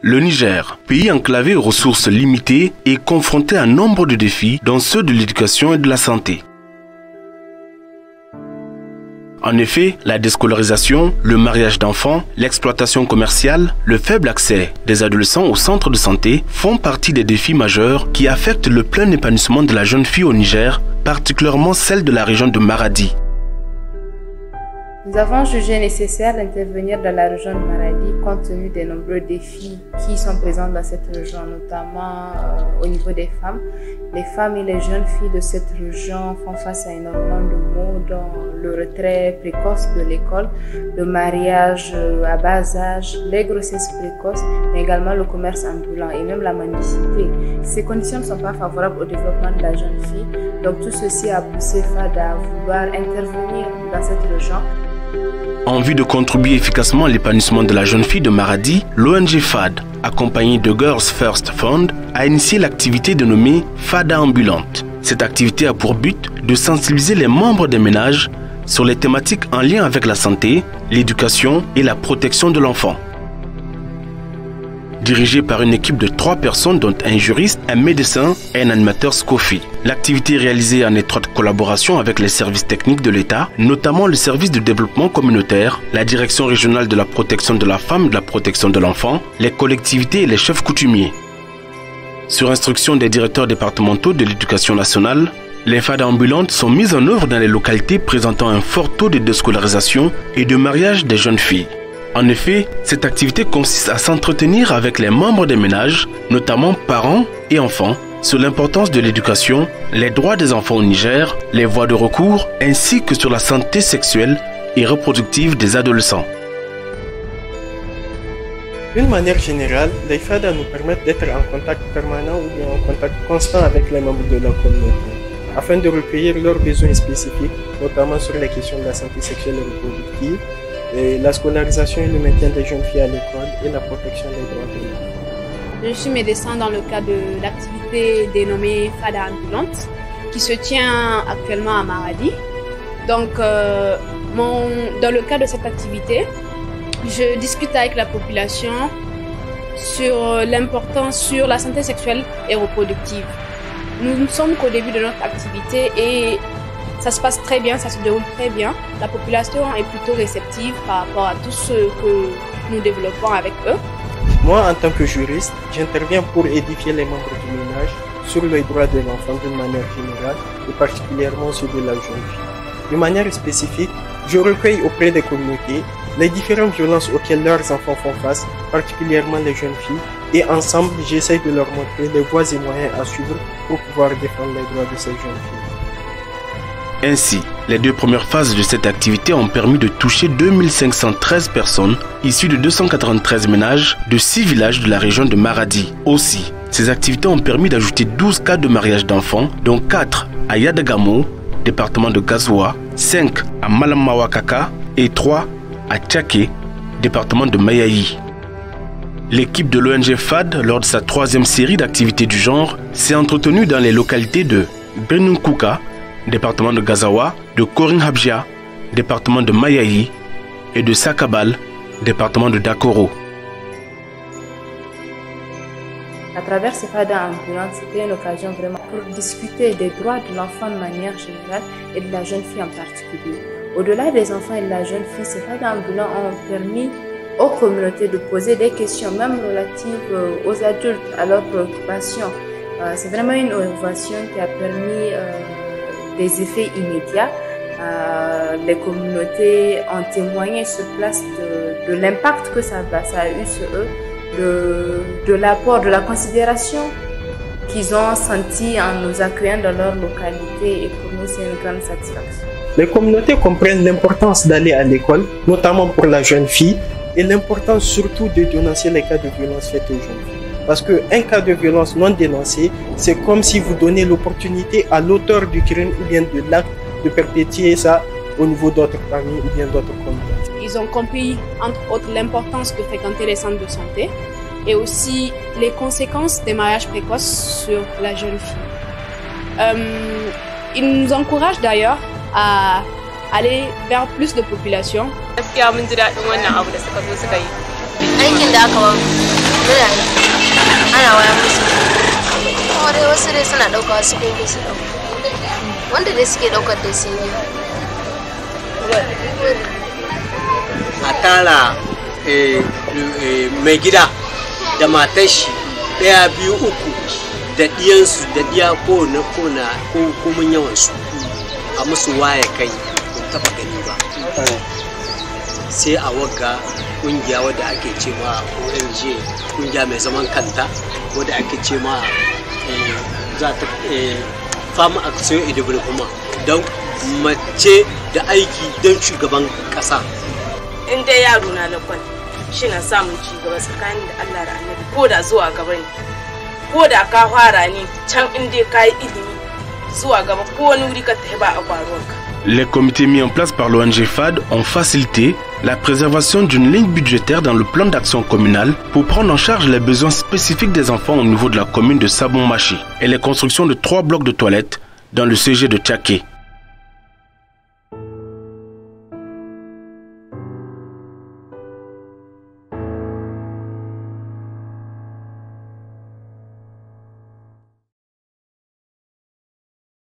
Le Niger, pays enclavé aux ressources limitées, est confronté à un nombre de défis, dont ceux de l'éducation et de la santé. En effet, la déscolarisation, le mariage d'enfants, l'exploitation commerciale, le faible accès des adolescents aux centres de santé font partie des défis majeurs qui affectent le plein épanouissement de la jeune fille au Niger, particulièrement celle de la région de Maradi. Nous avons jugé nécessaire d'intervenir dans la région de Maradi compte tenu des nombreux défis qui sont présents dans cette région, notamment au niveau des femmes. Les femmes et les jeunes filles de cette région font face à énormément de maux, dont le retrait précoce de l'école, le mariage à bas âge, les grossesses précoces, mais également le commerce ambulant et même la mendicité. Ces conditions ne sont pas favorables au développement de la jeune fille, donc tout ceci a poussé FADA à vouloir intervenir dans cette région. En vue de contribuer efficacement à l'épanouissement de la jeune fille de Maradi, l'ONG FAD, accompagnée de Girls First Fund, a initié l'activité dénommée FADA Ambulante. Cette activité a pour but de sensibiliser les membres des ménages sur les thématiques en lien avec la santé, l'éducation et la protection de l'enfant. Dirigée par une équipe de 3 personnes dont un juriste, un médecin et un animateur SCOFI. L'activité est réalisée en étroite collaboration avec les services techniques de l'État, notamment le service de développement communautaire, la direction régionale de la protection de la femme et de la protection de l'enfant, les collectivités et les chefs coutumiers. Sur instruction des directeurs départementaux de l'éducation nationale, les FADA ambulantes sont mises en œuvre dans les localités présentant un fort taux de déscolarisation et de mariage des jeunes filles. En effet, cette activité consiste à s'entretenir avec les membres des ménages, notamment parents et enfants, sur l'importance de l'éducation, les droits des enfants au Niger, les voies de recours, ainsi que sur la santé sexuelle et reproductive des adolescents. D'une manière générale, les FADA nous permettent d'être en contact permanent ou bien en contact constant avec les membres de la communauté, afin de recueillir leurs besoins spécifiques, notamment sur les questions de la santé sexuelle et reproductive, et la scolarisation et le maintien des jeunes filles à l'école et la protection des droits de l'enfant. Je suis médecin dans le cadre de l'activité dénommée FADA Ambulante qui se tient actuellement à Maradi. Donc, dans le cadre de cette activité, je discute avec la population sur l'importance sur la santé sexuelle et reproductive. Nous ne sommes qu'au début de notre activité et ça se passe très bien, ça se déroule très bien. La population est plutôt réceptive par rapport à tout ce que nous développons avec eux. Moi, en tant que juriste, j'interviens pour édifier les membres du ménage sur les droits de l'enfant d'une manière générale et particulièrement ceux de la jeune fille. De manière spécifique, je recueille auprès des communautés les différentes violences auxquelles leurs enfants font face, particulièrement les jeunes filles, et ensemble, j'essaie de leur montrer les voies et moyens à suivre pour pouvoir défendre les droits de ces jeunes filles. Ainsi, les 2 premières phases de cette activité ont permis de toucher 2513 personnes issues de 293 ménages de 6 villages de la région de Maradi. Aussi, ces activités ont permis d'ajouter 12 cas de mariage d'enfants, dont 4 à Yadagamo, département de Gazoua, 5 à Malamawakaka et 3 à Tchaké, département de Mayaï. L'équipe de l'ONG FAD, lors de sa 3e série d'activités du genre, s'est entretenue dans les localités de Benunkuka, département de Gazawa, de Koring-Habjia, département de Mayaï, et de Sakabal, département de Dakoro. À travers ces FADA ambulantes, c'était une occasion vraiment pour discuter des droits de l'enfant de manière générale et de la jeune fille en particulier. Au-delà des enfants et de la jeune fille, ces FADA ambulants ont permis aux communautés de poser des questions, même relatives aux adultes, à leurs préoccupations. C'est vraiment une innovation qui a permis des effets immédiats. Les communautés ont témoigné sur place de l'impact que ça a eu sur eux, de l'apport, de la considération qu'ils ont senti en nous accueillant dans leur localité, et pour nous c'est une grande satisfaction. Les communautés comprennent l'importance d'aller à l'école, notamment pour la jeune fille, et l'importance surtout de dénoncer les cas de violence faites aux jeunes filles. Parce qu'un cas de violence non dénoncé, c'est comme si vous donnez l'opportunité à l'auteur du crime ou bien de l'acte de perpétuer ça au niveau d'autres familles ou bien d'autres communautés. Ils ont compris, entre autres, l'importance de fréquenter les centres de santé et aussi les conséquences des mariages précoces sur la jeune fille. Ils nous encouragent d'ailleurs à aller vers plus de population. Aikin da aka ba ana waya musu kuma dai wasu dai suna ɗauka wasu kuma ba su ɗauka wanda dai suke ɗaukar dai sun yi a tara mai gida da matar shi ɗaya biyu uku da ɗiyansu da ɗiya ko mun yawansu a musu waye kai kun taɓa gani ba sai a wagga kungiya wadda ake ce ma ONG kungiya mai zaman kanta wadda ake ce ma za ta fama action et développement don mace da aiki don shugaban kasa. In dai yaro na lakwal shi na samun ci gaba tsakanin da Allah da Annabi ko da zuwa gaba ne ko da ka fara ne can in dai ka yi ilimi zuwa gaba ko wani wuri ka tafi ba a kwaruwanka. Les comités mis en place par l'ONG FAD ont facilité la préservation d'une ligne budgétaire dans le plan d'action communal pour prendre en charge les besoins spécifiques des enfants au niveau de la commune de Sabon-Machi et les constructions de 3 blocs de toilettes dans le CG de Tchaké.